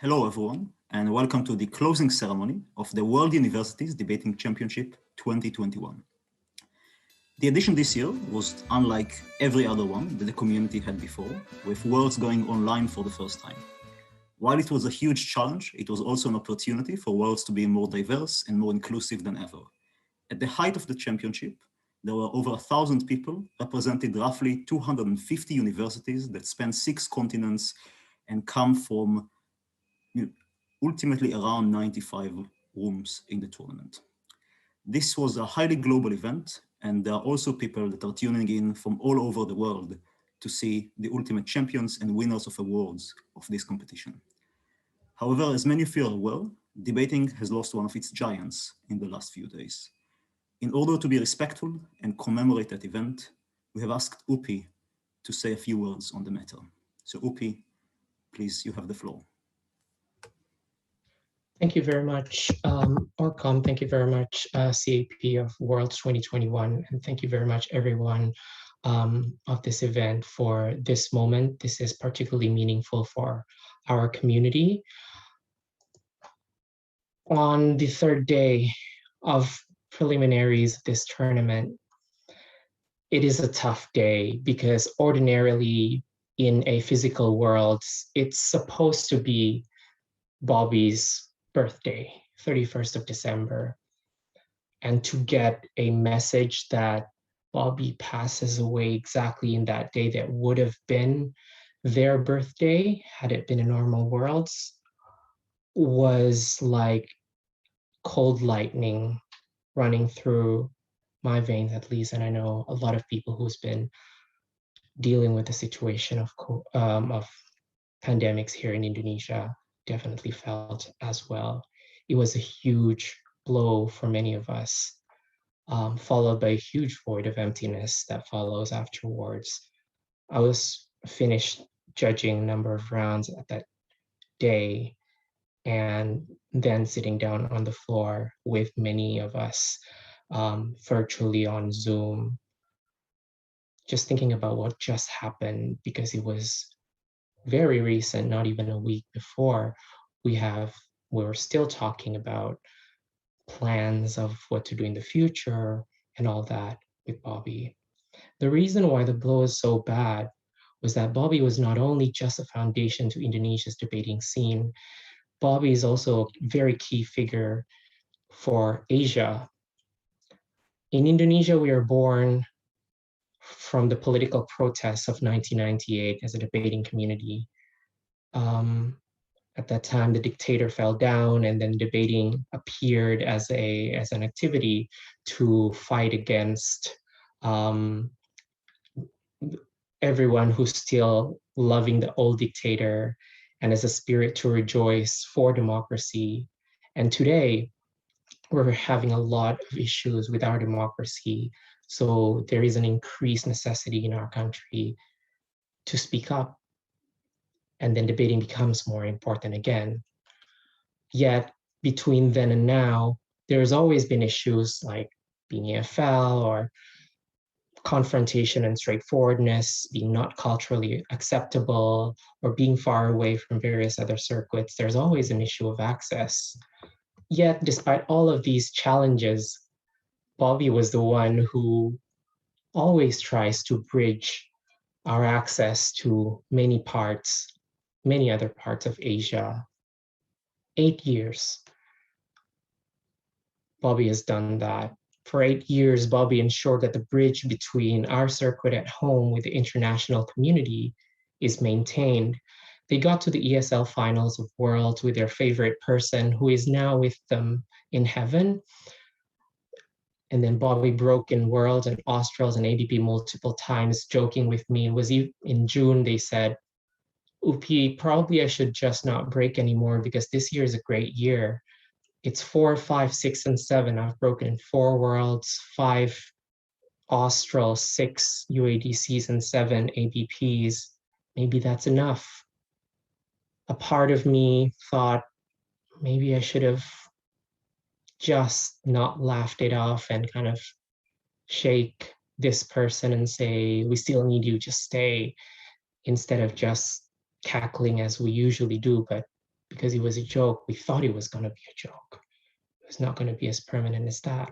Hello everyone, and welcome to the closing ceremony of the World Universities Debating Championship 2021. The edition this year was unlike every other one that the community had before, with Worlds going online for the first time. While it was a huge challenge, it was also an opportunity for Worlds to be more diverse and more inclusive than ever. At the height of the championship, there were over 1,000 people, represented roughly 250 universities that span 6 continents and come from ultimately around 95 rooms in the tournament. This was a highly global event, and there are also people that are tuning in from all over the world to see the ultimate champions and winners of awards of this competition. However, as many of you are aware, debating has lost one of its giants in the last few days. In order to be respectful and commemorate that event, we have asked Upi to say a few words on the matter. So Upi, please, you have the floor. Thank you very much, Orcom. Thank you very much, CAP of Worlds 2021. And thank you very much, everyone of this event for this moment. This is particularly meaningful for our community. On the third day of preliminaries of this tournament, it is a tough day because ordinarily in a physical world, it's supposed to be Bobby's birthday, 31st of December. And to get a message that Bobby passes away exactly in that day that would have been their birthday, had it been a normal world, was like cold lightning running through my veins, at least. And I know a lot of people who's been dealing with the situation of pandemics here in Indonesia definitely felt as well. It was a huge blow for many of us, followed by a huge void of emptiness that follows afterwards. I was finished judging a number of rounds at that day and then sitting down on the floor with many of us virtually on Zoom, just thinking about what just happened, because it was very recent, not even a week before. We were still talking about plans of what to do in the future and all that with Bobby. The reason why the blow is so bad was that Bobby was not only just a foundation to Indonesia's debating scene, Bobby is also a very key figure for Asia. In Indonesia, we are born from the political protests of 1998 as a debating community. At that time, the dictator fell down, and then debating appeared as an activity to fight against everyone who's still loving the old dictator, and as a spirit to rejoice for democracy. And today, we're having a lot of issues with our democracy. So there is an increased necessity in our country to speak up. And then debating becomes more important again. Yet between then and now, there's always been issues like being AFL or confrontation and straightforwardness being not culturally acceptable, or being far away from various other circuits. There's always an issue of access. Yet despite all of these challenges, Bobby was the one who always tries to bridge our access to many other parts of Asia. 8 years, Bobby has done that. For 8 years, Bobby ensured that the bridge between our circuit at home with the international community is maintained. They got to the ESL finals of Worlds with their favorite person, who is now with them in heaven. And then Bobby broke in Worlds and Australs and ADP multiple times, joking with me. It was in June, they said, Upi, probably I should just not break anymore because this year is a great year. It's 4, 5, 6, and 7. I've broken in 4 Worlds, 5 Australs, 6 UADCs, and 7 ABPs. Maybe that's enough. A part of me thought maybe I should have just not laughed it off and kind of shake this person and say, we still need you, just stay, instead of just cackling as we usually do. But because it was a joke. We thought it was going to be a joke. It was not going to be as permanent as that.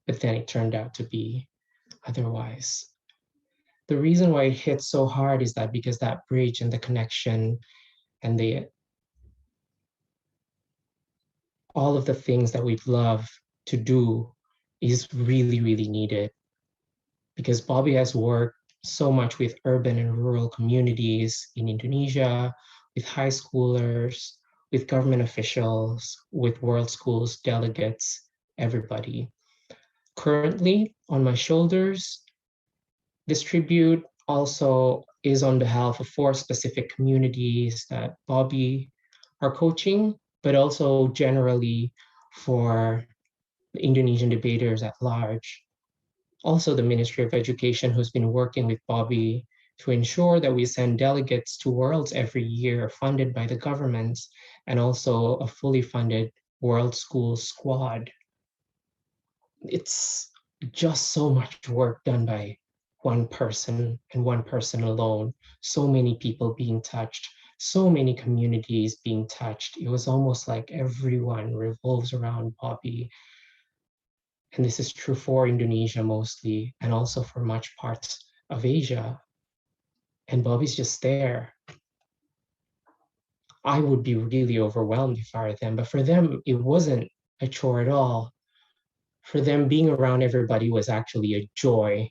But then it turned out to be otherwise. The reason why it hit so hard is that because that bridge and the connection and all of the things that we'd love to do is really, really needed. Because Bobby has worked so much with urban and rural communities in Indonesia, with high schoolers, with government officials, with world schools, delegates, everybody. Currently, on my shoulders, this tribute also is on behalf of 4 specific communities that Bobby are coaching, but also generally for the Indonesian debaters at large. Also, the Ministry of Education, who's been working with Bobby to ensure that we send delegates to Worlds every year funded by the governments, and also a fully funded World School squad. It's just so much work done by one person and one person alone. So many people being touched, so many communities being touched. It was almost like everyone revolves around Bobby. And this is true for Indonesia mostly, and also for much parts of Asia. And Bobby's just there. I would be really overwhelmed if I were them, but for them, it wasn't a chore at all. For them, being around everybody was actually a joy.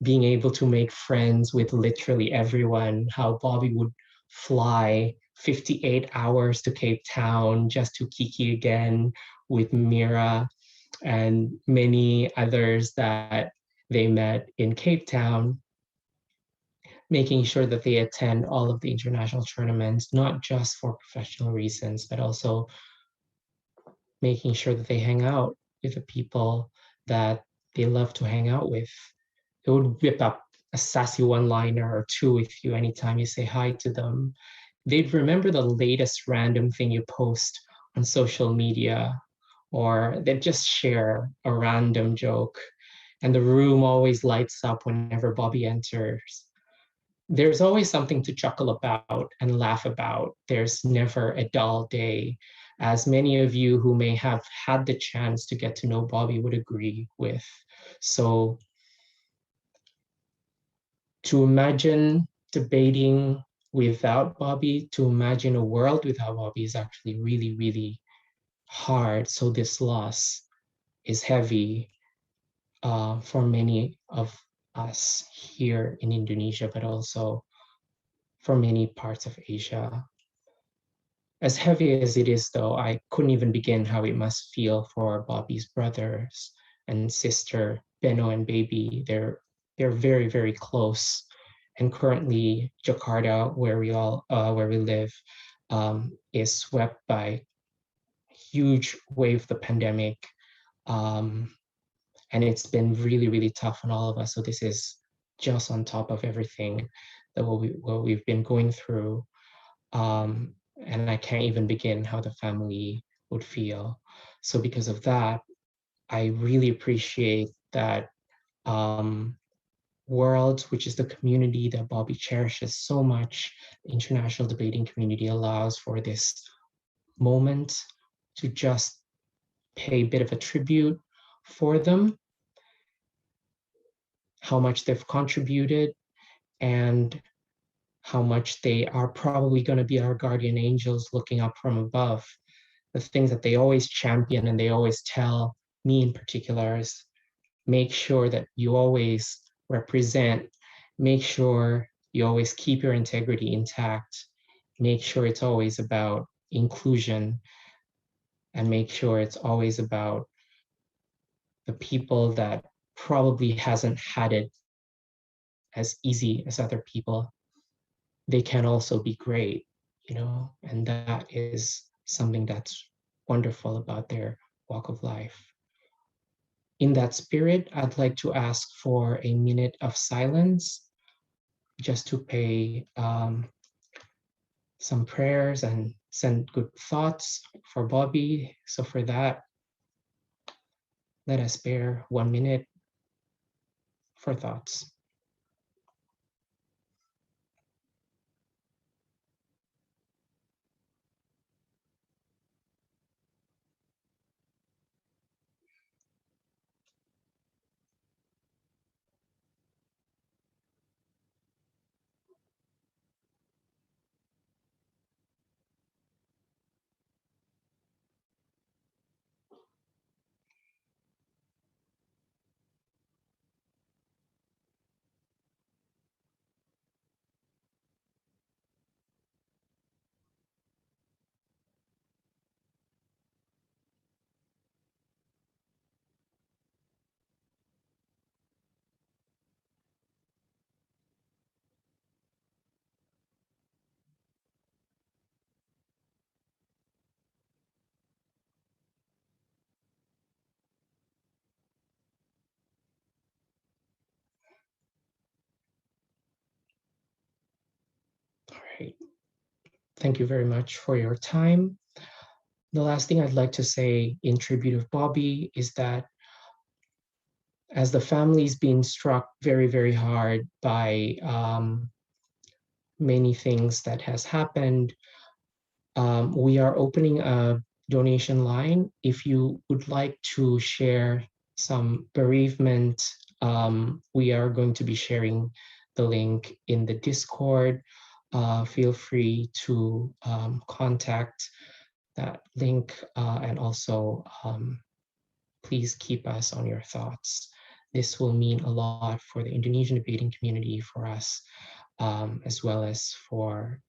Being able to make friends with literally everyone, how Bobby would fly 58 hours to Cape Town just to kiki again with Mira and many others that they met in Cape Town, making sure that they attend all of the international tournaments, not just for professional reasons, but also making sure that they hang out with the people that they love to hang out with. They would whip up a sassy one-liner or two with you anytime you say hi to them. They'd remember the latest random thing you post on social media, or they'd just share a random joke, and the room always lights up whenever Bobby enters. There's always something to chuckle about and laugh about. There's never a dull day, as many of you who may have had the chance to get to know Bobby would agree with. So to imagine debating without Bobby, to imagine a world without Bobby is actually really, really hard. So this loss is heavy for many of us here in Indonesia, but also for many parts of Asia. As heavy as it is, though, I couldn't even begin how it must feel for Bobby's brothers and sister, Beno and Baby. They're very, very close. And currently, Jakarta, where we live, is swept by a huge wave of the pandemic. And it's been really, really tough on all of us. So this is just on top of everything that what we've been going through. And I can't even begin how the family would feel. So because of that, I really appreciate that World, which is the community that Bobby cherishes so much, the international debating community allows for this moment to just pay a bit of a tribute for them, how much they've contributed, and how much they are probably going to be our guardian angels looking up from above. The things that they always champion and they always tell me in particular is make sure that you always represent, make sure you always keep your integrity intact, make sure it's always about inclusion, and make sure it's always about the people that probably hasn't had it as easy as other people. They can also be great, and that is something that's wonderful about their walk of life. In that spirit, I'd like to ask for a minute of silence just to pay some prayers and send good thoughts for Bobby. So for that, let us spare 1 minute for thoughts. Great. Thank you very much for your time. The last thing I'd like to say in tribute of Bobby is that as the family's been struck very, very hard by many things that has happened, we are opening a donation line. If you would like to share some bereavement, we are going to be sharing the link in the Discord. Feel free to contact that link, and also please keep us on your thoughts. This will mean a lot for the Indonesian debating community, for us, as well as for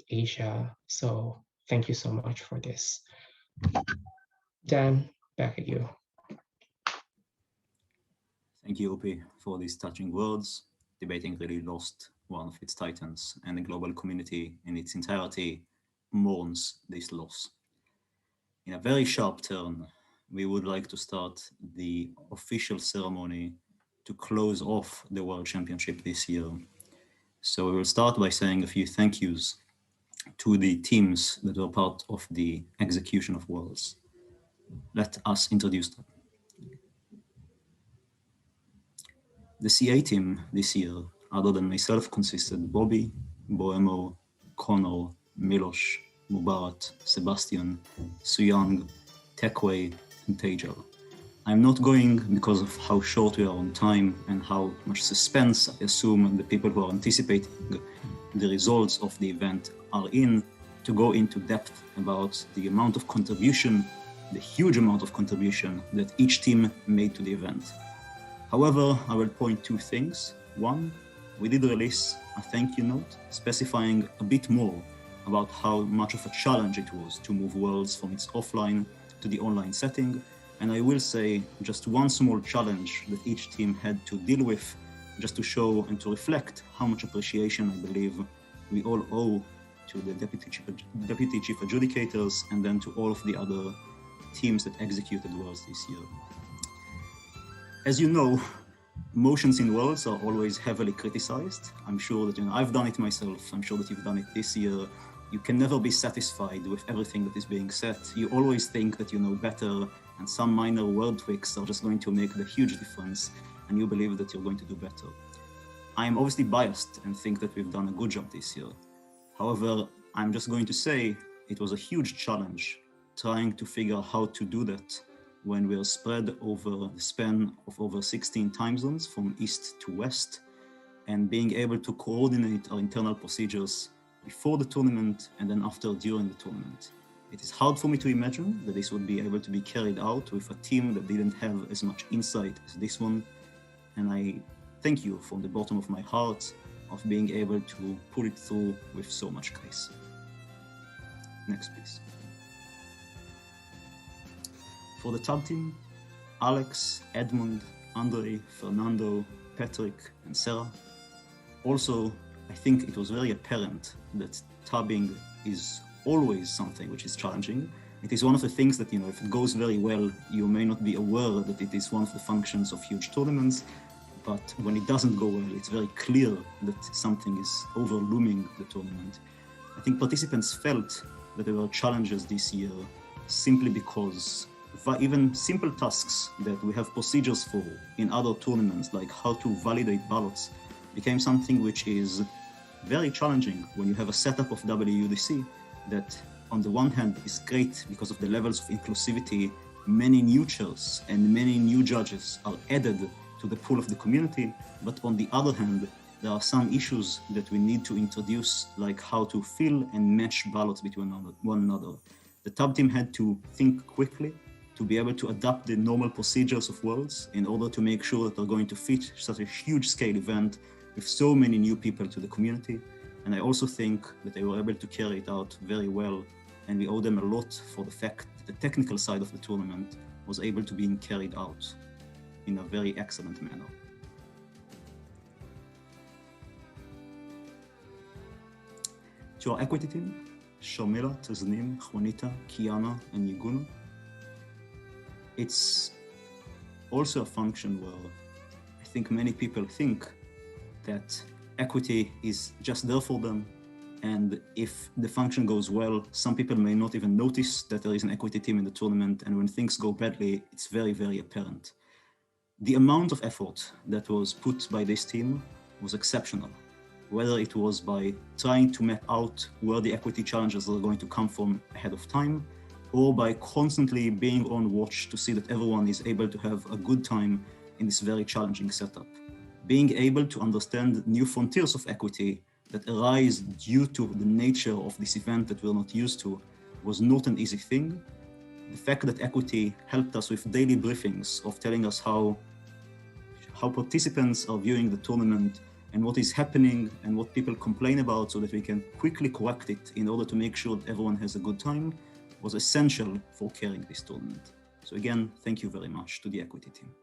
Asia. So thank you so much for this. Dan, back at you. Thank you, Opie, for these touching words. Debating really lost one of its titans, and the global community in its entirety mourns this loss. In a very sharp turn, we would like to start the official ceremony to close off the World Championship this year. So we will start by saying a few thank yous to the teams that were part of the execution of Worlds. Let us introduce them. The CA team this year, other than myself, consisted Bobby, Boemo, Connor, Milosh, Mubarat, Sebastian, Suyang, Tekway, and Tejal. I'm not going because of how short we are on time and how much suspense I assume the people who are anticipating the results of the event are in, to go into depth about the amount of contribution, the huge amount of contribution that each team made to the event. However, I will point two things. One, we did release a thank you note specifying a bit more about how much of a challenge it was to move Worlds from its offline to the online setting. And I will say just one small challenge that each team had to deal with, just to show and to reflect how much appreciation I believe we all owe to the deputy chief adjudicators and then to all of the other teams that executed Worlds this year. As you know, motions in Worlds are always heavily criticized. I'm sure that I've done it myself. I'm sure that you've done it this year. You can never be satisfied with everything that is being said. You always think that you know better, and some minor word tweaks are just going to make the huge difference, and you believe that you're going to do better. I am obviously biased and think that we've done a good job this year. However, I'm just going to say it was a huge challenge trying to figure out how to do that when we're spread over the span of over 16 time zones from east to west, and being able to coordinate our internal procedures before the tournament and then after during the tournament. It is hard for me to imagine that this would be able to be carried out with a team that didn't have as much insight as this one. And I thank you from the bottom of my heart of being able to pull it through with so much grace. Next, please. For the tub team, Alex, Edmund, Andre, Fernando, Patrick, and Sarah. Also, I think it was very apparent that tubbing is always something which is challenging. It is one of the things that, if it goes very well, you may not be aware that it is one of the functions of huge tournaments, but when it doesn't go well, it's very clear that something is overlooming the tournament. I think participants felt that there were challenges this year simply because even simple tasks that we have procedures for in other tournaments, like how to validate ballots, became something which is very challenging when you have a setup of WUDC that on the one hand is great because of the levels of inclusivity. Many new chairs and many new judges are added to the pool of the community, but on the other hand, there are some issues that we need to introduce, like how to fill and match ballots between one another. The tub team had to think quickly to be able to adapt the normal procedures of Worlds in order to make sure that they're going to fit such a huge scale event with so many new people to the community. And I also think that they were able to carry it out very well, and we owe them a lot for the fact that the technical side of the tournament was able to be carried out in a very excellent manner. To our equity team, Sharmila, Taznim, Juanita, Kiana, and Yiguna. It's also a function where I think many people think that equity is just there for them, And if the function goes well, some people may not even notice that there is an equity team in the tournament. And when things go badly, it's very, very apparent. The amount of effort that was put by this team was exceptional, whether it was by trying to map out where the equity challenges are going to come from ahead of time, or by constantly being on watch to see that everyone is able to have a good time in this very challenging setup. Being able to understand new frontiers of equity that arise due to the nature of this event that we're not used to was not an easy thing. The fact that equity helped us with daily briefings of telling us how participants are viewing the tournament and what is happening and what people complain about so that we can quickly correct it in order to make sure that everyone has a good time was essential for carrying this tournament. So again, thank you very much to the equity team.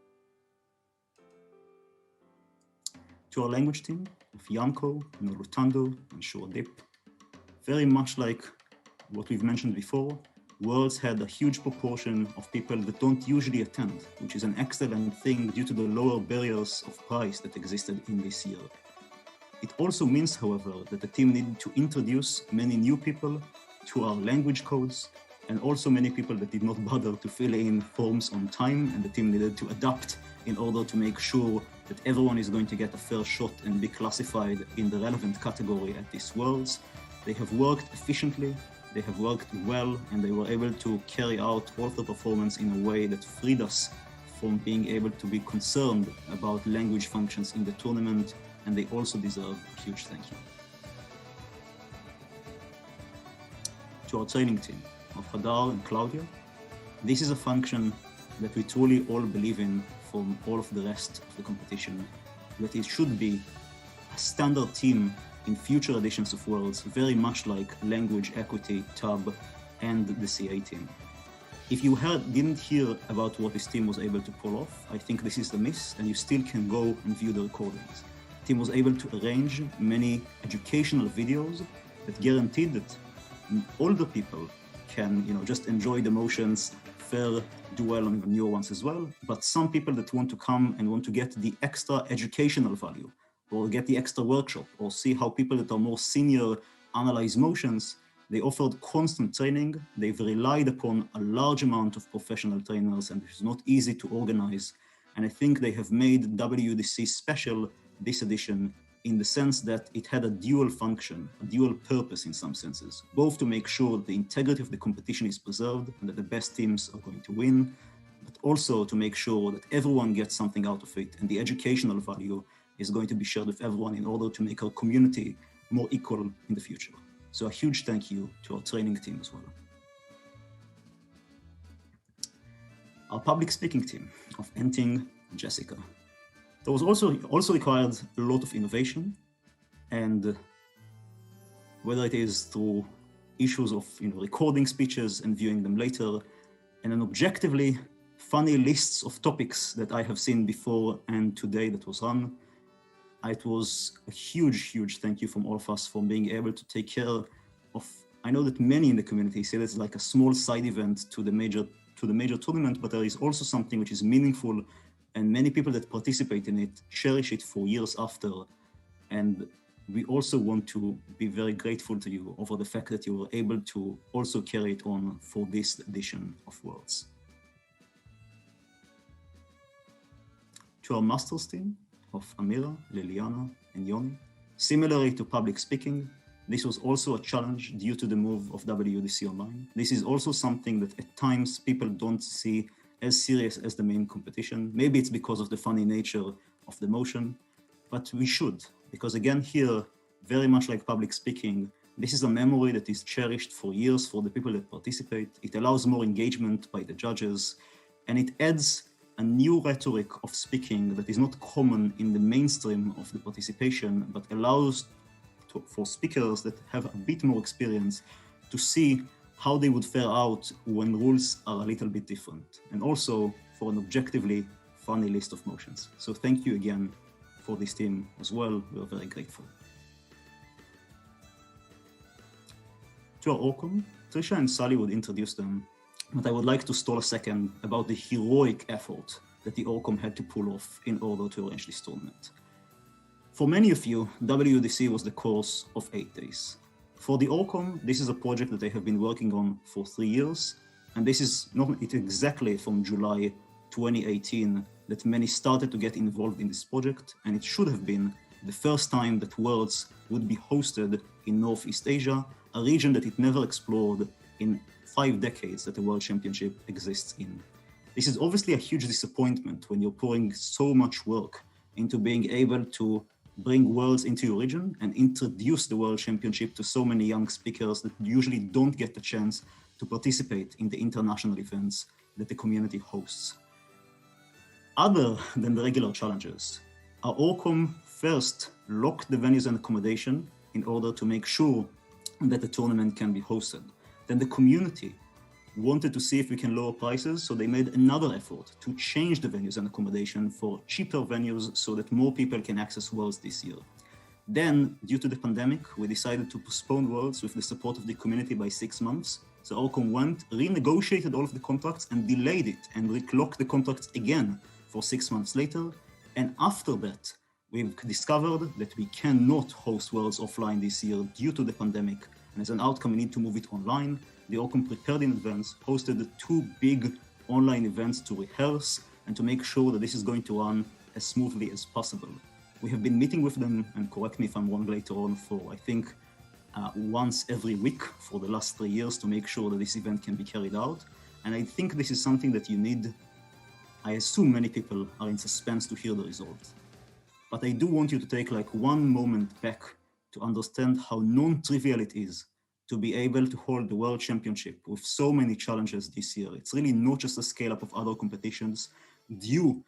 To our language team of Yamco, Nolutando, and Shuradip, very much like what we've mentioned before, Worlds had a huge proportion of people that don't usually attend, which is an excellent thing due to the lower barriers of price that existed in this year. It also means, however, that the team needed to introduce many new people to our language codes, and also many people that did not bother to fill in forms on time, and the team needed to adapt in order to make sure that everyone is going to get a fair shot and be classified in the relevant category at these Worlds. They have worked efficiently, they have worked well, and they were able to carry out all the performance in a way that freed us from being able to be concerned about language functions in the tournament, and they also deserve a huge thank you. To our training team of Hadar and Claudia, this is a function that we truly all believe in from all of the rest of the competition, that it should be a standard team in future editions of Worlds, very much like Language, Equity, TUB, and the CA team. If you didn't hear about what this team was able to pull off, I think this is the miss, and you still can go and view the recordings. The team was able to arrange many educational videos that guaranteed that older people can, just enjoy the motions, do well on the newer ones as well, but some people that want to come and want to get the extra educational value, or get the extra workshop, or see how people that are more senior analyze motions, they offered constant training. They've relied upon a large amount of professional trainers, and it's not easy to organize. And I think they have made WUDC special this edition in the sense that it had a dual function, a dual purpose in some senses, both to make sure the integrity of the competition is preserved and that the best teams are going to win, but also to make sure that everyone gets something out of it and the educational value is going to be shared with everyone in order to make our community more equal in the future. So a huge thank you to our training team as well. Our public speaking team of Enting and Jessica. There was also required a lot of innovation, and whether it is through issues of recording speeches and viewing them later, and an objectively funny lists of topics that I have seen before and today that was run. It was a huge thank you from all of us for being able to take care of. I know that many in the community see this like a small side event to the major tournament, but there is also something which is meaningful, and many people that participate in it cherish it for years after. And we also want to be very grateful to you over the fact that you were able to also carry it on for this edition of Worlds. To our masters team of Amira, Liliana, and Yoni, similarly to public speaking, this was also a challenge due to the move of WUDC online. This is also something that at times people don't see as serious as the main competition. Maybe it's because of the funny nature of the motion, but we should, because again here, very much like public speaking, this is a memory that is cherished for years for the people that participate. It allows more engagement by the judges, and it adds a new rhetoric of speaking that is not common in the mainstream of the participation, but allows for speakers that have a bit more experience to see how they would fare out when rules are a little bit different, and also for an objectively funny list of motions. So thank you again for this team as well. We're very grateful. To our Orcom, Trisha and Sally would introduce them, but I would like to stall a second about the heroic effort that the Orcom had to pull off in order to arrange this tournament. For many of you, WUDC was the course of 8 days. For the Orcom, this is a project that they have been working on for 3 years, and this is not it exactly from July 2018 that many started to get involved in this project, and it should have been the first time that Worlds would be hosted in Northeast Asia, a region that it never explored in 5 decades that the World Championship exists in. This is obviously a huge disappointment when you're pouring so much work into being able to bring Worlds into your region and introduce the World Championship to so many young speakers that usually don't get the chance to participate in the international events that the community hosts. Other than the regular challenges, our Orcom first locked the venues and accommodation in order to make sure that the tournament can be hosted. Then the community wanted to see if we can lower prices, so they made another effort to change the venues and accommodation for cheaper venues so that more people can access Worlds this year. Then, due to the pandemic, we decided to postpone Worlds with the support of the community by 6 months. So Orcom went, renegotiated all of the contracts and delayed it and locked the contracts again for 6 months later. And after that, we've discovered that we cannot host Worlds offline this year due to the pandemic. And as an outcome, we need to move it online. The Orcom prepared in advance, hosted 2 big online events to rehearse and to make sure that this is going to run as smoothly as possible. We have been meeting with them, and correct me if I'm wrong later on, for I think once every week for the last 3 years to make sure that this event can be carried out. And I think this is something that you need. I assume many people are in suspense to hear the result. But I do want you to take like one moment back to understand how non-trivial it is to be able to hold the World Championship with so many challenges this year. It's really not just a scale up of other competitions due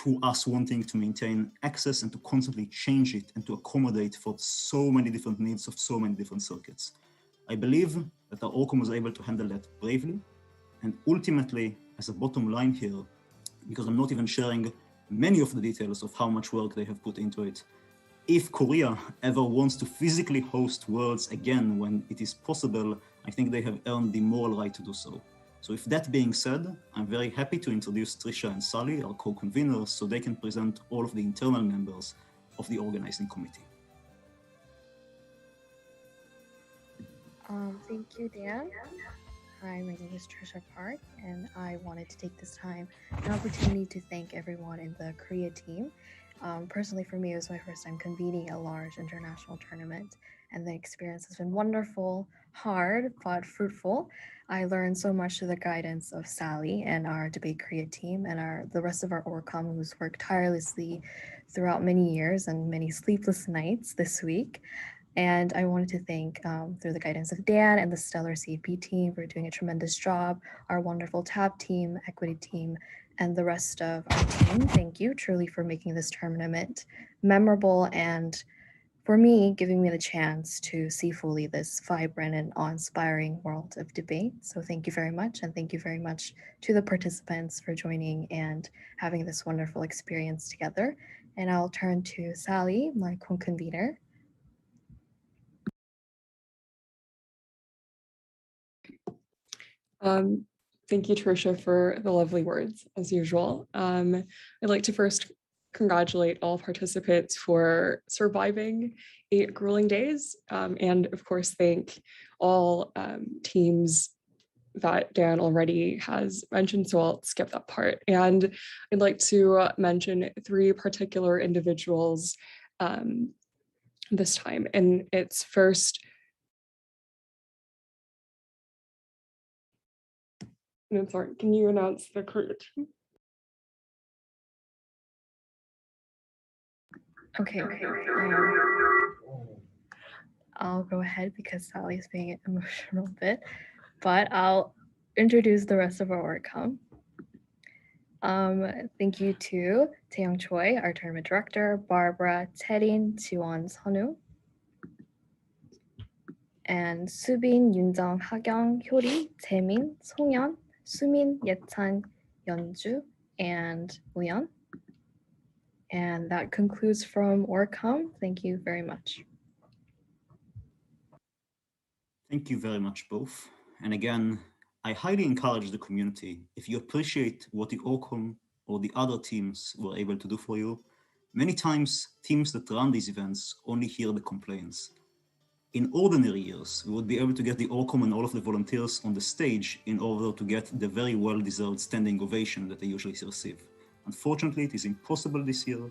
to us wanting to maintain access and to constantly change it and to accommodate for so many different needs of so many different circuits. I believe that our Orcom was able to handle that bravely. And ultimately, as a bottom line here, because I'm not even sharing many of the details of how much work they have put into it, if Korea ever wants to physically host Worlds again when it is possible, I think they have earned the moral right to do so. So with that being said, I'm very happy to introduce Trisha and Sally, our co-conveners, so they can present all of the internal members of the organizing committee. Thank you, Dan. Hi, my name is Trisha Park, and I wanted to take this time, an opportunity to thank everyone in the Korea team. Personally, for me, it was my first time convening a large international tournament, and the experience has been wonderful, hard, but fruitful. I learned so much through the guidance of Sally and our Debate Korea team and the rest of our Orcom, who's worked tirelessly throughout many years and many sleepless nights this week. And I wanted to thank, through the guidance of Dan and the stellar CFP team for doing a tremendous job, our wonderful TAB team, equity team, and the rest of our team. Thank you truly for making this tournament memorable and for me, giving me the chance to see fully this vibrant and awe-inspiring world of debate. So thank you very much. And thank you very much to the participants for joining and having this wonderful experience together. And I'll turn to Sally, my co-convener. Thank you, Trisha, for the lovely words, as usual. I'd like to first congratulate all participants for surviving 8 grueling days, and of course, thank all teams that Dan already has mentioned, so I'll skip that part. And I'd like to mention 3 particular individuals this time, and it's first, no, sorry, can you announce the Korea team? Okay. I'll go ahead because Sally is being emotional a bit, but I'll introduce the rest of our Orcom. Thank you to Taeyong Choi, our tournament director, Barbara, Terin, Jiwon, Sonu, and Subin, Yunjung, Hagyong, Hyori, Jaemin, Songyeon, Sumin, Yechan, Yeonju, and Uyeon. And that concludes from Orcom. Thank you very much. Thank you very much, both. And again, I highly encourage the community, if you appreciate what the Orcom or the other teams were able to do for you, many times teams that run these events only hear the complaints. In ordinary years, we would be able to get the Orcom and all of the volunteers on the stage in order to get the very well-deserved standing ovation that they usually receive. Unfortunately, it is impossible this year.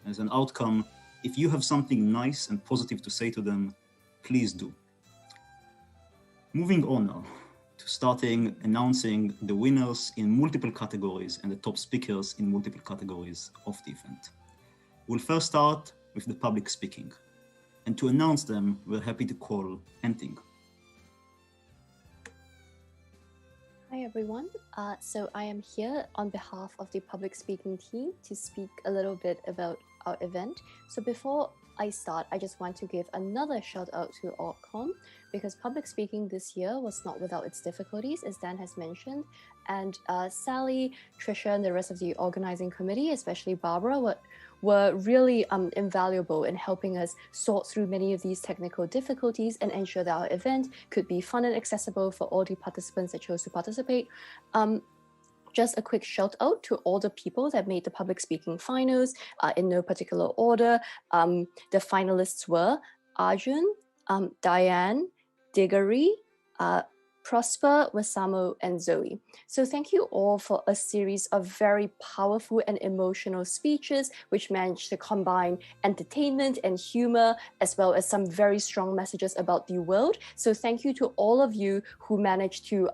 As an outcome, if you have something nice and positive to say to them, please do. Moving on now to starting announcing the winners in multiple categories and the top speakers in multiple categories of the event. We'll first start with the public speaking. And to announce them, we're happy to call Enting. Hi everyone. So I am here on behalf of the public speaking team to speak a little bit about our event. So before I start, I just want to give another shout out to Orcom, because public speaking this year was not without its difficulties, as Dan has mentioned. And Sally, Trisha, and the rest of the organizing committee, especially Barbara, were really invaluable in helping us sort through many of these technical difficulties and ensure that our event could be fun and accessible for all the participants that chose to participate. Just a quick shout out to all the people that made the public speaking finals in no particular order. The finalists were Arjun, Diane, Diggory, Prosper, Wasamu, and Zoe. So thank you all for a series of very powerful and emotional speeches, which managed to combine entertainment and humor, as well as some very strong messages about the world. So thank you to all of you who managed to,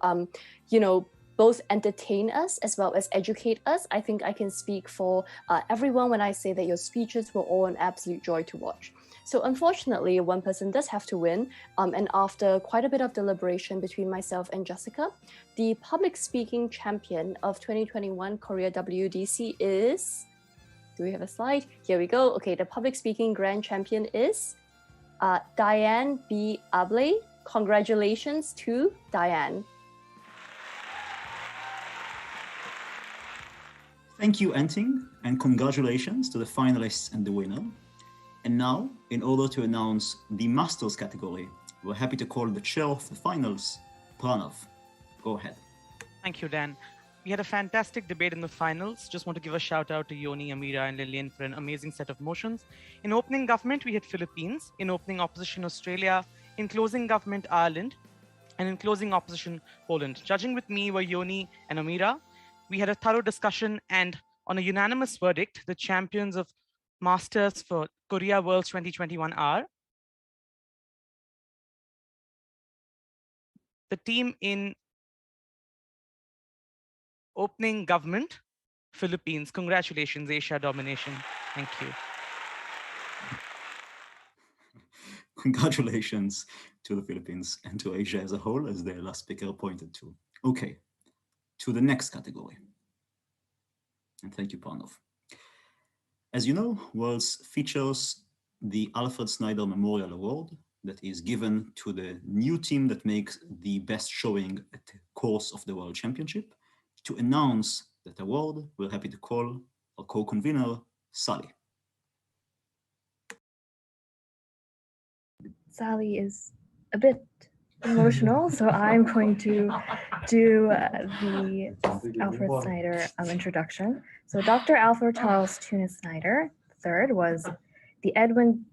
both entertain us as well as educate us. I think I can speak for everyone when I say that your speeches were all an absolute joy to watch. So unfortunately, one person does have to win. And after quite a bit of deliberation between myself and Jessica, the public speaking champion of 2021 Korea WUDC is, do we have a slide? Here we go. Okay, the public speaking grand champion is Diane B. Abley. Congratulations to Diane. Thank you, Enting, and congratulations to the finalists and the winner. And now, in order to announce the Masters category, we're happy to call the chair of the finals, Pranav. Go ahead. Thank you, Dan. We had a fantastic debate in the finals. Just want to give a shout out to Yoni, Amira, and Lillian for an amazing set of motions. In opening government, we had Philippines. In opening opposition, Australia. In closing government, Ireland. And in closing opposition, Poland. Judging with me were Yoni and Amira. We had a thorough discussion, and on a unanimous verdict, the champions of Masters for Korea Worlds 2021 are the team in opening government, Philippines. Congratulations, Asia domination. Thank you. Congratulations to the Philippines and to Asia as a whole, as the last speaker pointed to. Okay, to the next category. And thank you, Pranav. As you know, Worlds features the Alfred Snyder Memorial Award that is given to the new team that makes the best showing at the course of the World Championship. To announce that award, we're happy to call our co-convener, Sally. Sally is a bit emotional, so I'm going to do the Alfred Snyder introduction. So Dr. Alfred Charles Tunis Snyder III was the Edwin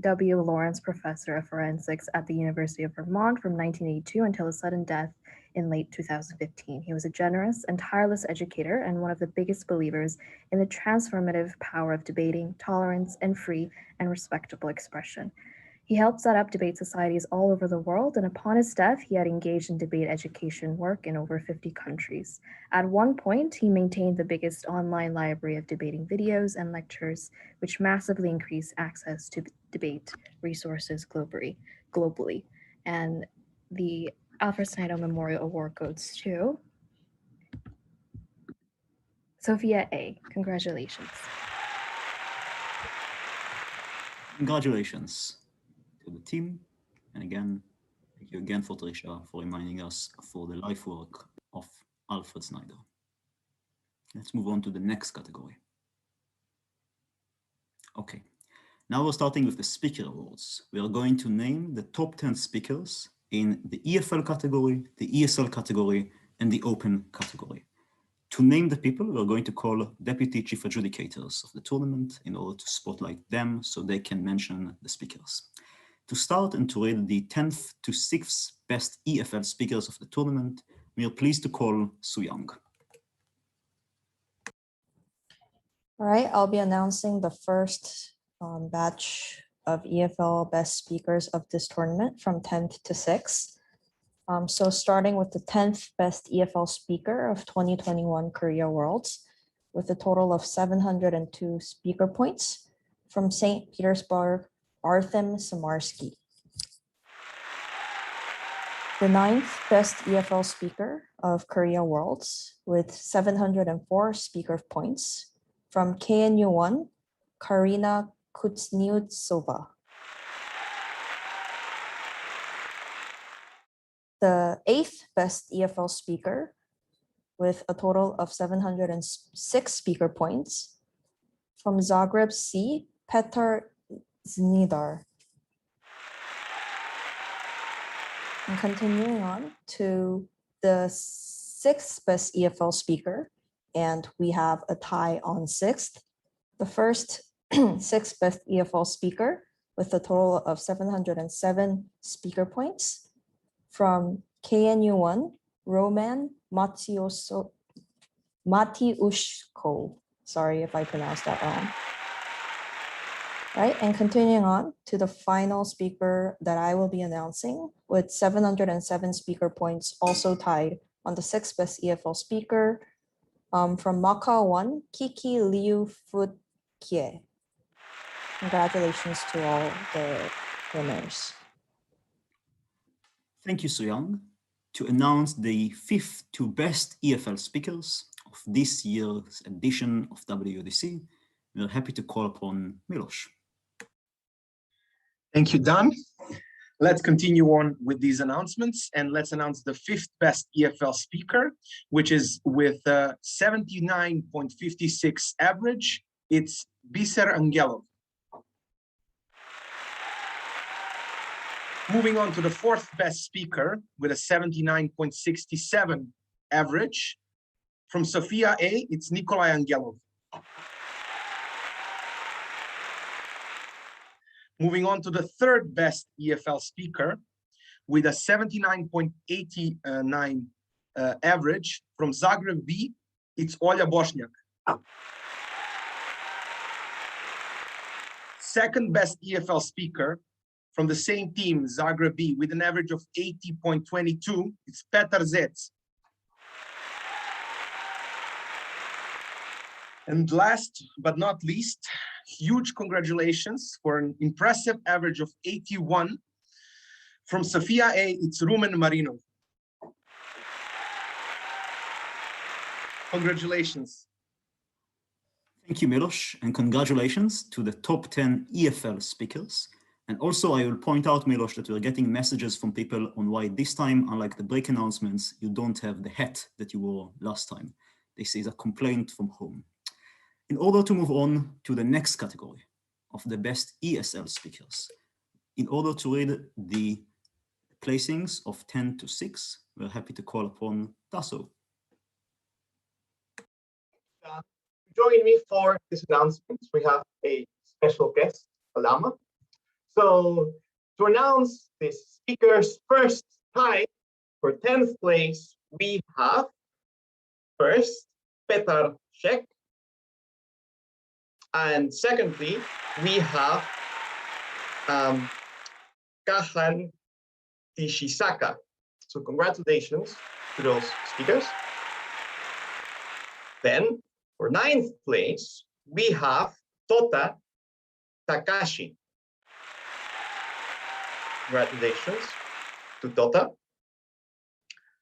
W. Lawrence Professor of Forensics at the University of Vermont from 1982 until his sudden death in late 2015. He was a generous and tireless educator and one of the biggest believers in the transformative power of debating, tolerance, and free and respectable expression. He helped set up debate societies all over the world, and upon his death, he had engaged in debate education work in over 50 countries. At one point, he maintained the biggest online library of debating videos and lectures, which massively increased access to debate resources globally. And the Alfred Snyder Memorial Award goes to Sophia A. Congratulations. Congratulations to the team. And again, thank you again for Trisha for reminding us for the life work of Alfred Snyder. Let's move on to the next category. Okay, now we're starting with the speaker awards. We are going to name the top 10 speakers in the EFL category, the ESL category, and the open category. To name the people, we're going to call deputy chief adjudicators of the tournament in order to spotlight them so they can mention the speakers. To start and to read the 10th to 6th best EFL speakers of the tournament, we are pleased to call Su Young. All right, I'll be announcing the first batch of EFL best speakers of this tournament from 10th to 6th. So starting with the 10th best EFL speaker of 2021 Korea Worlds with a total of 702 speaker points from St. Petersburg, Artem Samarsky. The 9th best EFL speaker of Korea Worlds with 704 speaker points from KNU1, Karina Kuznetsova. The 8th best EFL speaker with a total of 706 speaker points from Zagreb C, Petar Snyder. And continuing on to the 6th best EFL speaker, and we have a tie on 6th. The first 6th best EFL speaker with a total of 707 speaker points from KNU1, Roman Matiuszko. Sorry if I pronounced that wrong. Right, and continuing on to the final speaker that I will be announcing with 707 speaker points, also tied on the 6th best EFL speaker from Macau 1, Kiki Liu Futkie. Congratulations to all the winners. Thank you, Su Young. To announce the 5th to best EFL speakers of this year's edition of WUDC, we're happy to call upon Milos. Thank you, Dan. Let's continue on with these announcements, and let's announce the 5th best EFL speaker, which is with 79.56 average. It's Biser Angelov. Moving on to the 4th best speaker with a 79.67 average. From Sofia A, it's Nikolai Angelov. Moving on to the 3rd best EFL speaker with a 79.89 average. From Zagreb B, it's Olja Bosniak. 2nd best EFL speaker from the same team, Zagreb B, with an average of 80.22, it's Petar Zec. And last but not least, huge congratulations for an impressive average of 81. From Sofia A, it's Rumen Marinov. Congratulations. Thank you, Milos, and congratulations to the top 10 EFL speakers. And also, I will point out, Milos, that we're getting messages from people on why this time, unlike the break announcements, you don't have the hat that you wore last time. This is a complaint from home. In order to move on to the next category of the best ESL speakers, in order to read the placings of 10 to 6, we're happy to call upon Tasso. Joining me for this announcement, we have a special guest, Alama. So to announce this speaker's first tie for 10th place, we have first Petar Zec. And secondly, we have Kahan Tishisaka. So congratulations to those speakers. Then for 9th place, we have Tota Takashi. Congratulations to Tota.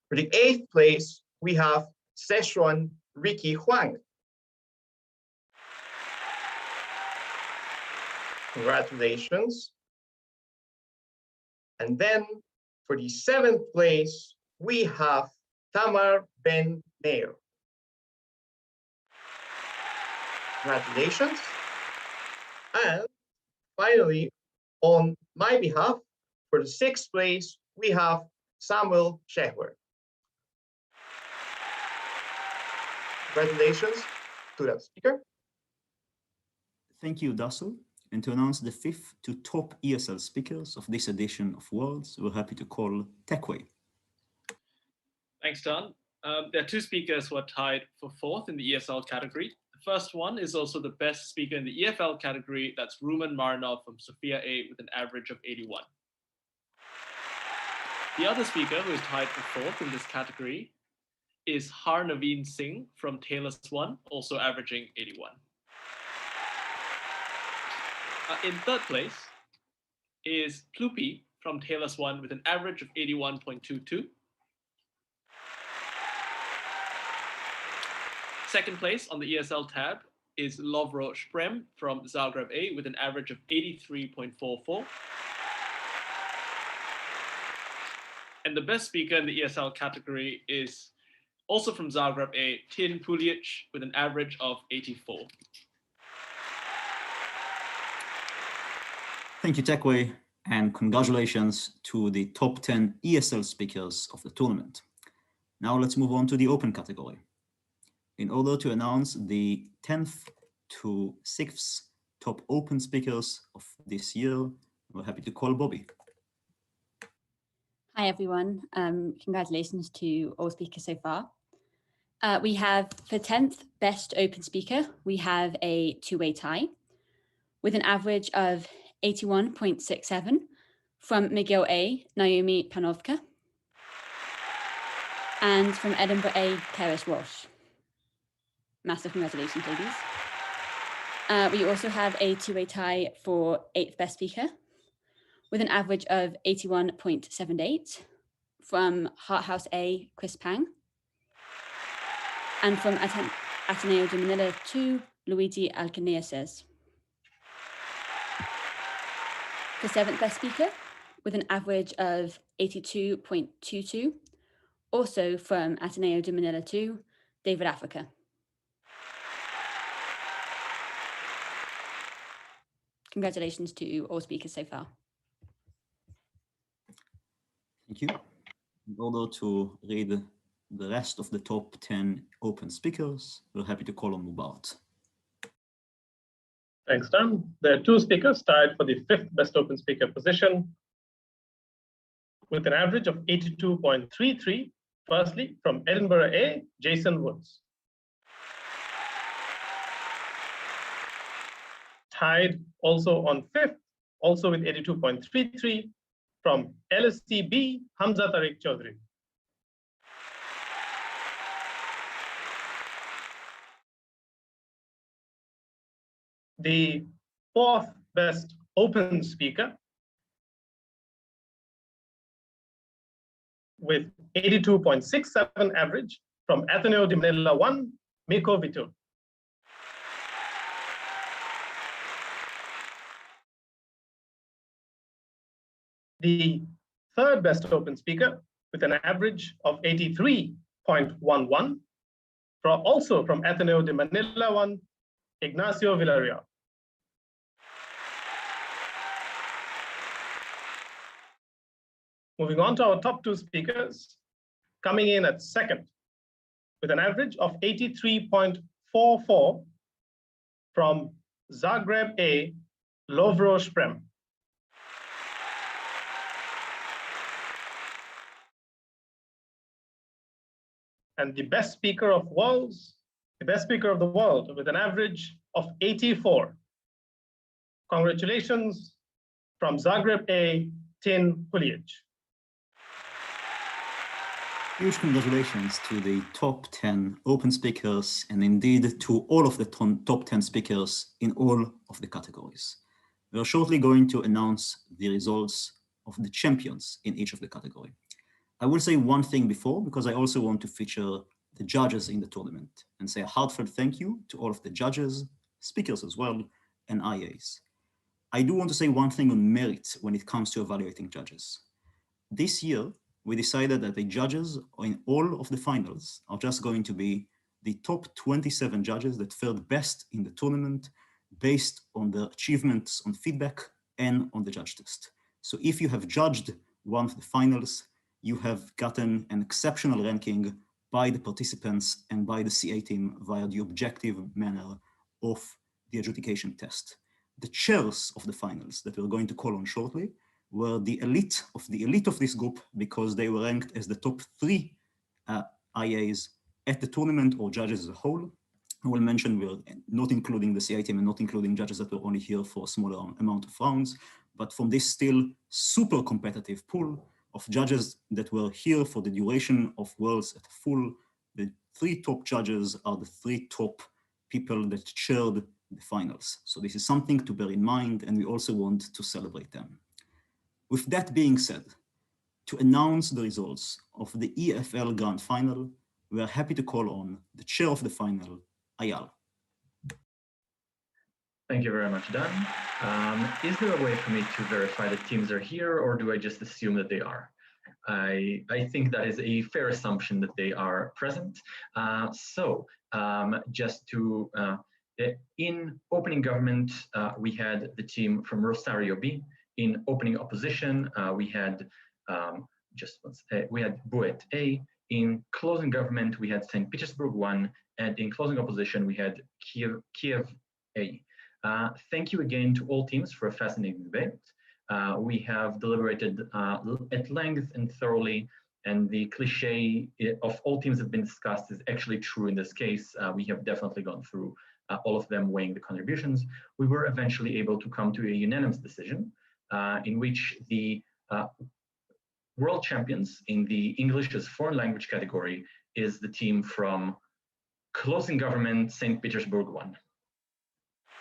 For the 8th place, we have Szechuan Ricky Huang. Congratulations. And then for the 7th place, we have Tamar Ben Meir. Congratulations. And finally, on my behalf, for the 6th place, we have Samuel Shehwer. Congratulations to that speaker. Thank you, Dasso. and to announce the 5th to top ESL speakers of this edition of Worlds, we're happy to call Techway. Thanks, Dan. There are two speakers who are tied for 4th in the ESL category. The first one is also the best speaker in the EFL category. That's Rumen Marinov from Sofia A with an average of 81. The other speaker who is tied for 4th in this category is Har Naveen Singh from Taylor's 1, also averaging 81. In 3rd place is Plupi from Taylor's 1 with an average of 81.22. 2nd place on the ESL tab is Lovro Sprem from Zagreb A with an average of 83.44. And the best speaker in the ESL category is also from Zagreb A, Tin Pulic with an average of 84. Thank you, Techway, and congratulations to the top 10 ESL speakers of the tournament. Now let's move on to the open category. In order to announce the 10th to 6th top open speakers of this year, we're happy to call Bobby. Hi, everyone. Congratulations to all speakers so far. We have, for 10th best open speaker, we have a two-way tie with an average of 81.67 from Miguel A, Naomi Panovka, and from Edinburgh A, Keris Walsh. Massive congratulations, ladies. We also have a two-way tie for 8th best speaker with an average of 81.78 from Heart House A, Chris Pang, and from Ateneo de Manila 2, Luigi Alcaneases. For 7th best speaker with an average of 82.22, also from Ateneo de Manila 2, David Africa. Congratulations to all speakers so far. Thank you. In order to read the rest of the top 10 open speakers, we're happy to call on Mubart. Thanks, Dan. There are two speakers tied for the 5th best open speaker position with an average of 82.33. Firstly, from Edinburgh A, Jason Woods. Tied also on 5th, also with 82.33, from LSC B, Hamza Tariq Chaudhry. The 4th best open speaker with 82.67 average from Ateneo de Manila 1, Miko Vitur. The 3rd best open speaker with an average of 83.11, also from Ateneo de Manila 1, Ignacio Villarreal. Moving on to our top 2 speakers, coming in at 2nd with an average of 83.44 from Zagreb A, Lovro Sprem. And the best speaker of Worlds, the best speaker of the world with an average of 84. Congratulations from Zagreb A, Tin Pulic. Huge congratulations to the top 10 open speakers and indeed to all of the top 10 speakers in all of the categories. We are shortly going to announce the results of the champions in each of the category. I will say one thing before, because I also want to feature the judges in the tournament and say a heartfelt thank you to all of the judges, speakers as well, and IAs. I do want to say one thing on merit when it comes to evaluating judges. This year, we decided that the judges in all of the finals are just going to be the top 27 judges that fared best in the tournament based on their achievements on feedback and on the judge test. So if you have judged one of the finals, you have gotten an exceptional ranking by the participants and by the CA team via the objective manner of the adjudication test. the chairs of the finals that we're going to call on shortly were the elite of this group, because they were ranked as the top 3 IAs at the tournament, or judges as a whole. I will mention we're not including the CI team and not including judges that were only here for a smaller amount of rounds, but from this still super competitive pool of judges that were here for the duration of Worlds at full, the 3 top judges are the 3 top people that chaired the finals. So this is something to bear in mind, and we also want to celebrate them. With that being said, to announce the results of the EFL Grand Final, we are happy to call on the chair of the final, Ayal. Thank you very much, Dan. Is there a way for me to verify that teams are here, or do I just assume that they are? I think that is a fair assumption that they are present. Just to, in opening government, we had the team from Rosario B. In opening opposition, we had Buet A. In closing government, we had St. Petersburg 1, and in closing opposition, we had Kiev A. Thank you again to all teams for a fascinating debate. We have deliberated at length and thoroughly, and the cliche of all teams have been discussed is actually true in this case. We have definitely gone through all of them, weighing the contributions. We were eventually able to come to a unanimous decision in which the world champions in the English as foreign language category is the team from closing government, St. Petersburg 1.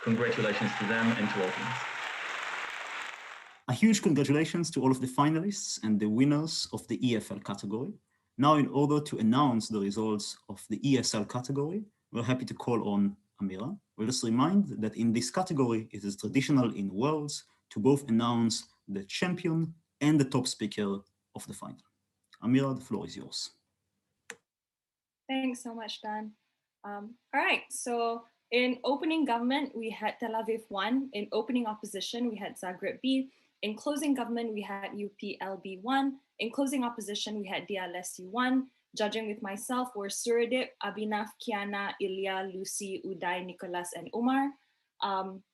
Congratulations to them and to all teams. A huge congratulations to all of the finalists and the winners of the EFL category. Now, in order to announce the results of the ESL category, we're happy to call on Amira. We'll just remind that in this category, it is traditional in Worlds to both announce the champion and the top speaker of the final. Amira, the floor is yours. Thanks so much, Dan. All right, so in opening government, we had Tel Aviv 1. In opening opposition, we had Zagreb B. In closing government, we had UPLB 1. In closing opposition, we had DLSU 1. Judging with myself were Suradip, Abhinav, Kiana, Ilya, Lucy, Uday, Nicholas, and Umar.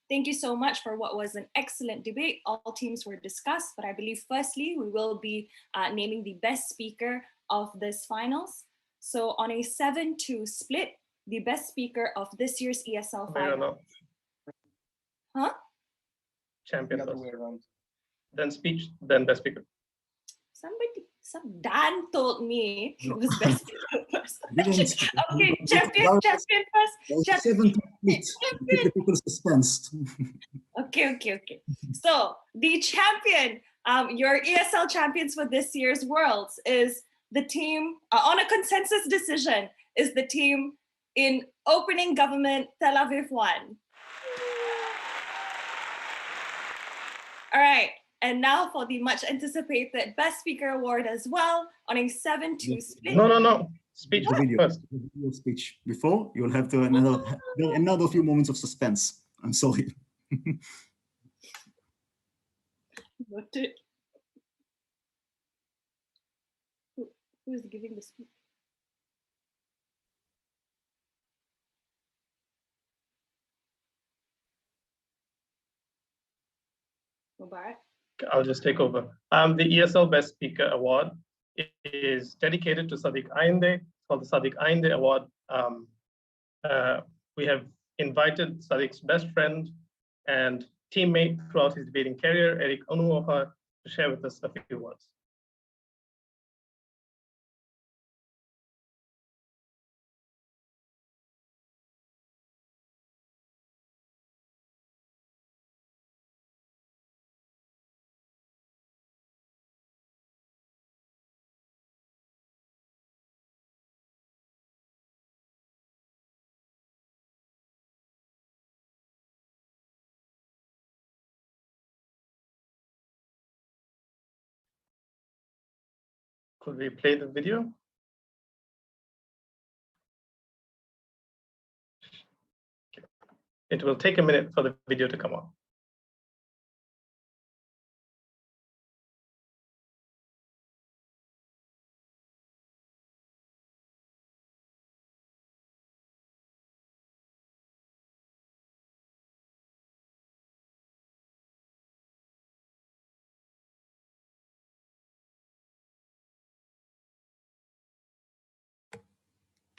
Thank you so much for what was an excellent debate. All teams were discussed, but I believe firstly, we will be naming the best speaker of this finals. So on a 7-2 split, the best speaker of this year's ESL final. Huh? Champion the other way around. Then speech, then best speaker. Dan told me he was best speaker first. Okay, champion first. Champion. Keep the people suspensed. Okay. So the champion, your ESL champions for this year's Worlds is the team, on a consensus decision, is the team in opening government Tel Aviv 1. All right, and now for the much anticipated Best Speaker Award as well, on a 7-2 split. No. Speech first. Speech before, you'll have to another few moments of suspense. I'm sorry. Who is giving the speech? Mubarak? I'll just take over. The ESL Best Speaker Award is dedicated to Sadiq Ainde. It's called the Sadiq Ainde Award. We have invited Sadiq's best friend and teammate throughout his debating career, Eric Onuoha, to share with us a few words. Could we play the video? It will take a minute for the video to come on.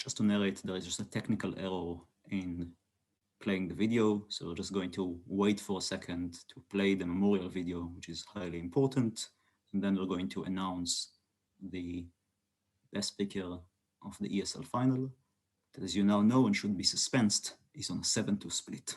just to narrate, there is just a technical error in playing the video. So we're just going to wait for a second to play the memorial video, which is highly important. And then we're going to announce the best speaker of the ESL final, that, as you now know and should be suspensed, is on a 7-2 split.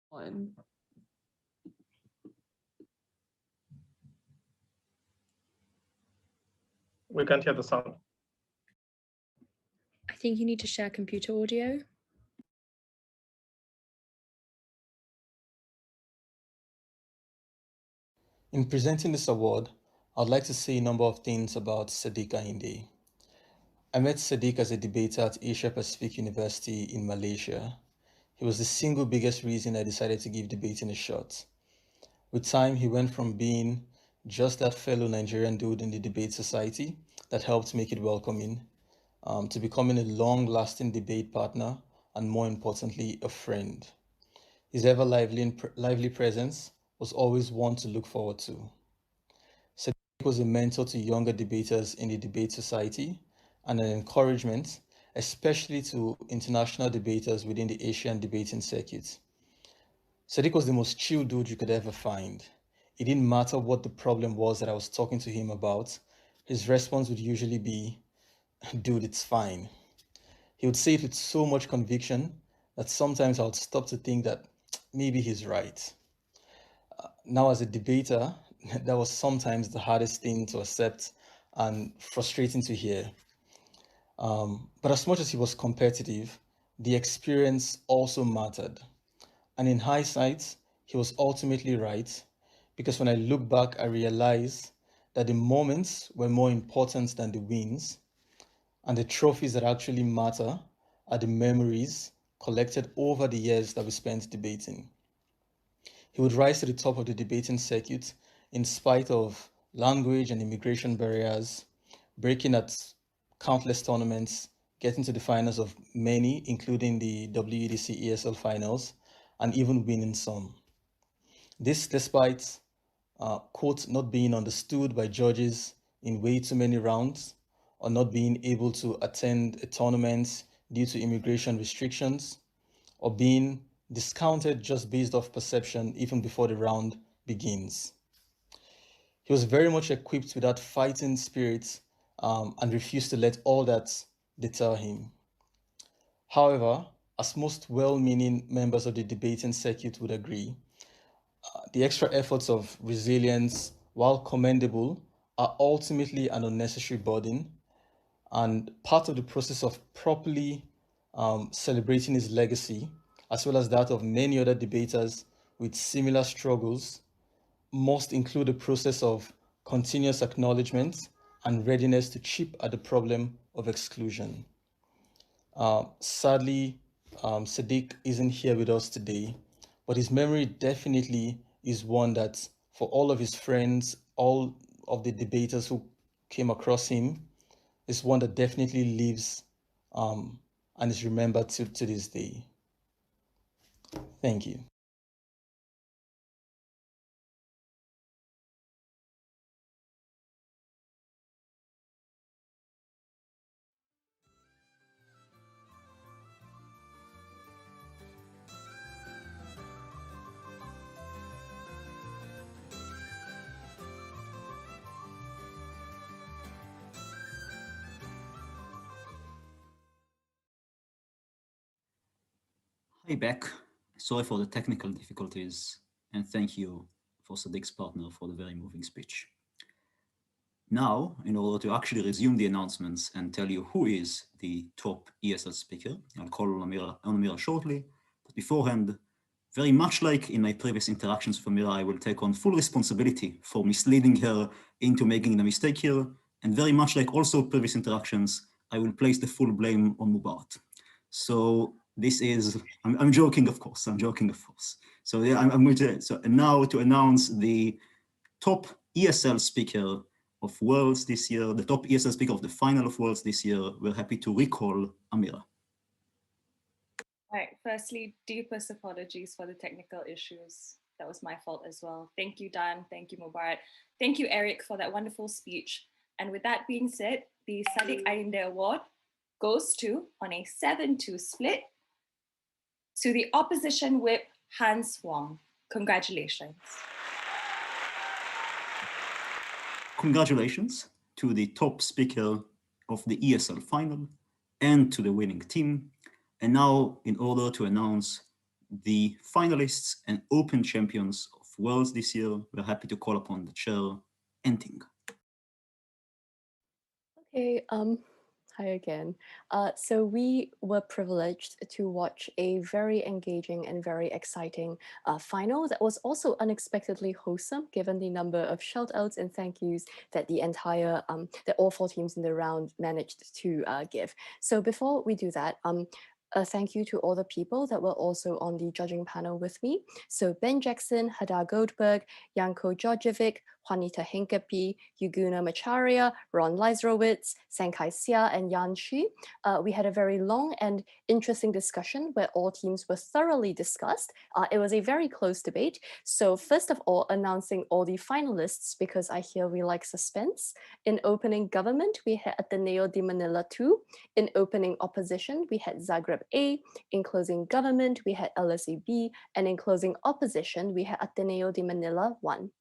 One. We can't hear the sound. I think you need to share computer audio. In presenting this award, I'd like to say a number of things about Sadiq Ahinde. I met Sadiq as a debater at Asia Pacific University in Malaysia. He was the single biggest reason I decided to give debating a shot. With time, he went from being just that fellow Nigerian dude in the debate society that helped make it welcoming, to becoming a long-lasting debate partner and, more importantly, a friend. His ever lively presence was always one to look forward to. Sadiq was a mentor to younger debaters in the debate society and an encouragement, especially to international debaters within the Asian debating circuit. Sadiq was the most chill dude you could ever find. It didn't matter what the problem was that I was talking to him about. His response would usually be, dude, it's fine. He would say it with so much conviction that sometimes I would stop to think that maybe he's right. Now, as a debater, that was sometimes the hardest thing to accept and frustrating to hear. But as much as he was competitive, the experience also mattered. And in hindsight, he was ultimately right, because when I look back, I realize that the moments were more important than the wins, and the trophies that actually matter are the memories collected over the years that we spent debating. He would rise to the top of the debating circuit in spite of language and immigration barriers, breaking at countless tournaments, getting to the finals of many, including the WUDC ESL finals, and even winning some. This despite, quote, not being understood by judges in way too many rounds, or not being able to attend a tournament due to immigration restrictions, or being discounted just based off perception even before the round begins. He was very much equipped with that fighting spirit and refused to let all that deter him. However, as most well-meaning members of the debating circuit would agree, the extra efforts of resilience, while commendable, are ultimately an unnecessary burden and part of the process of properly celebrating his legacy, as well as that of many other debaters with similar struggles, must include a process of continuous acknowledgement and readiness to chip at the problem of exclusion. Sadly, Sadiq isn't here with us today, but his memory definitely is one that for all of his friends, all of the debaters who came across him, is one that definitely lives and is remembered to this day. Thank you. Hi, Beck. Sorry for the technical difficulties, and thank you for Sadiq's partner for the very moving speech. Now, in order to actually resume the announcements and tell you who is the top ESL speaker, I'll call on Amira shortly, but beforehand, very much like in my previous interactions with Amira, I will take on full responsibility for misleading her into making the mistake here, and very much like also previous interactions, I will place the full blame on Mubarak. So this is, I'm joking, of course, I'm joking, of course. So yeah, I'm going to, so now to announce the top ESL speaker of Worlds this year, the top ESL speaker of the final of Worlds this year. We're happy to recall Amira. All right, firstly, deepest apologies for the technical issues. That was my fault as well. Thank you, Dan. Thank you, Mubarak. Thank you, Eric, for that wonderful speech. And with that being said, the Sadiq Ayinde Award goes to, on a 7-2 split, to the opposition whip, Hans Wong. Congratulations. Congratulations to the top speaker of the ESL final and to the winning team. And now, in order to announce the finalists and open champions of Worlds this year, we're happy to call upon the chair, Enting. Okay, hi again. So we were privileged to watch a very engaging and very exciting final that was also unexpectedly wholesome given the number of shout outs and thank yous that the entire, that all 4 teams in the round managed to give. So before we do that, a thank you to all the people that were also on the judging panel with me. So Ben Jackson, Hadar Goldberg, Janko Djordjevic, Juanita Hinkepy, Yuguna Macharia, Ron Leisrowitz, Sankai Xia, and Yan Xu. We had a very long and interesting discussion where all teams were thoroughly discussed. It was a very close debate. So first of all, announcing all the finalists, because I hear we like suspense. In opening government, we had Ateneo de Manila 2. In opening opposition, we had Zagreb A. In closing government, we had LSE B. And in closing opposition, we had Ateneo de Manila 1.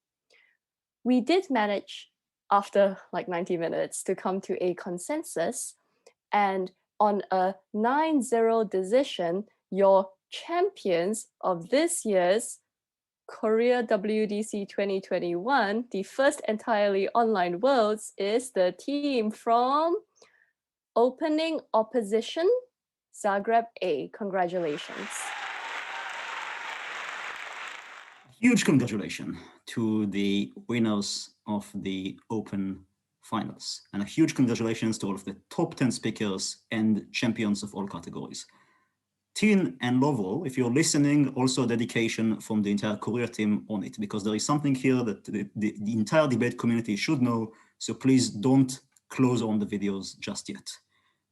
We did manage, after like 90 minutes, to come to a consensus. And on a 9-0 decision, your champions of this year's Korea WDC 2021, the first entirely online Worlds, is the team from opening opposition, Zagreb A. Congratulations. Huge congratulations to the winners of the Open finals, and a huge congratulations to all of the top 10 speakers and champions of all categories. Tin and Lovo, if you're listening, also a dedication from the entire Korea team on it, because there is something here that the entire debate community should know, so please don't close on the videos just yet.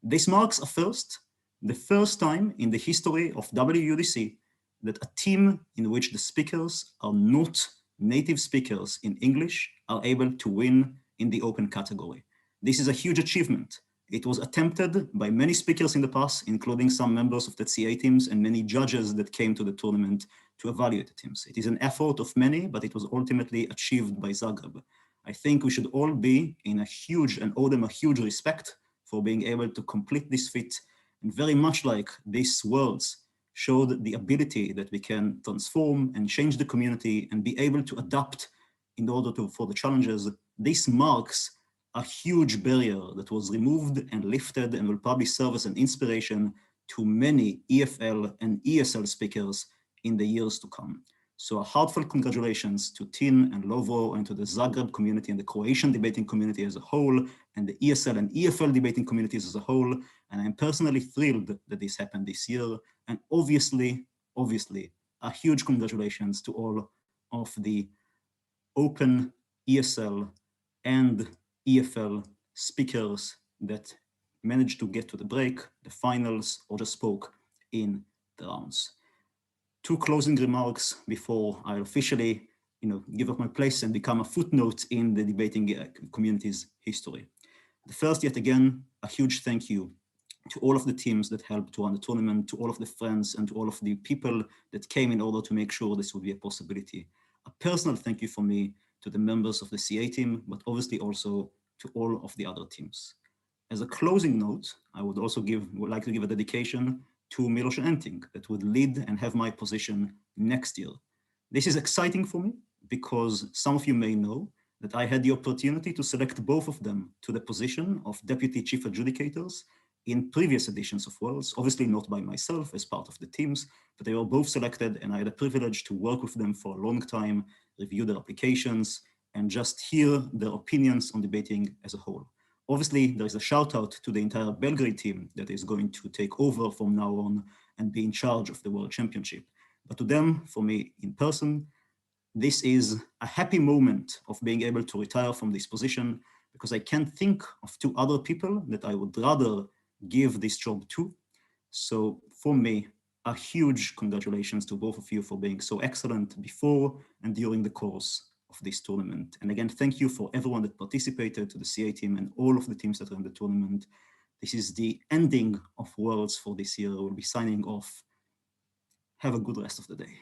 This marks a first, the first time in the history of WUDC that a team in which the speakers are not native speakers in English are able to win in the open category. This is a huge achievement. It was attempted by many speakers in the past, including some members of the CA teams and many judges that came to the tournament to evaluate the teams. It is an effort of many, but it was ultimately achieved by Zagreb. I think we should all be in a huge, and owe them a huge respect for being able to complete this feat. And very much like these worlds showed the ability that we can transform and change the community and be able to adapt in order to, for the challenges, this marks a huge barrier that was removed and lifted and will probably serve as an inspiration to many EFL and ESL speakers in the years to come. So a heartfelt congratulations to Tin and Lovo and to the Zagreb community and the Croatian debating community as a whole, and the ESL and EFL debating communities as a whole. And I'm personally thrilled that this happened this year. And obviously, a huge congratulations to all of the Open, ESL, and EFL speakers that managed to get to the break, the finals, or just spoke in the rounds. Two closing remarks before I officially give up my place and become a footnote in the debating community's history. The first, yet again, a huge thank you to all of the teams that helped to run the tournament, to all of the friends and to all of the people that came in order to make sure this would be a possibility. A personal thank you from me to the members of the CA team, but obviously also to all of the other teams. As a closing note, I would also like to give a dedication to Milos Enting that would lead and have my position next year. This is exciting for me because some of you may know that I had the opportunity to select both of them to the position of Deputy Chief Adjudicators in previous editions of Worlds, obviously not by myself as part of the teams, but they were both selected and I had a privilege to work with them for a long time, review their applications, and just hear their opinions on debating as a whole. Obviously, there is a shout out to the entire Belgrade team that is going to take over from now on and be in charge of the World Championship. But to them, for me in person, this is a happy moment of being able to retire from this position because I can't think of two other people that I would rather give this job to. So for me, a huge congratulations to both of you for being so excellent before and during the course of this tournament. And again, thank you for everyone that participated, to the CA team and all of the teams that are in the tournament. This is the ending of Worlds for this year. We'll be signing off. Have a good rest of the day.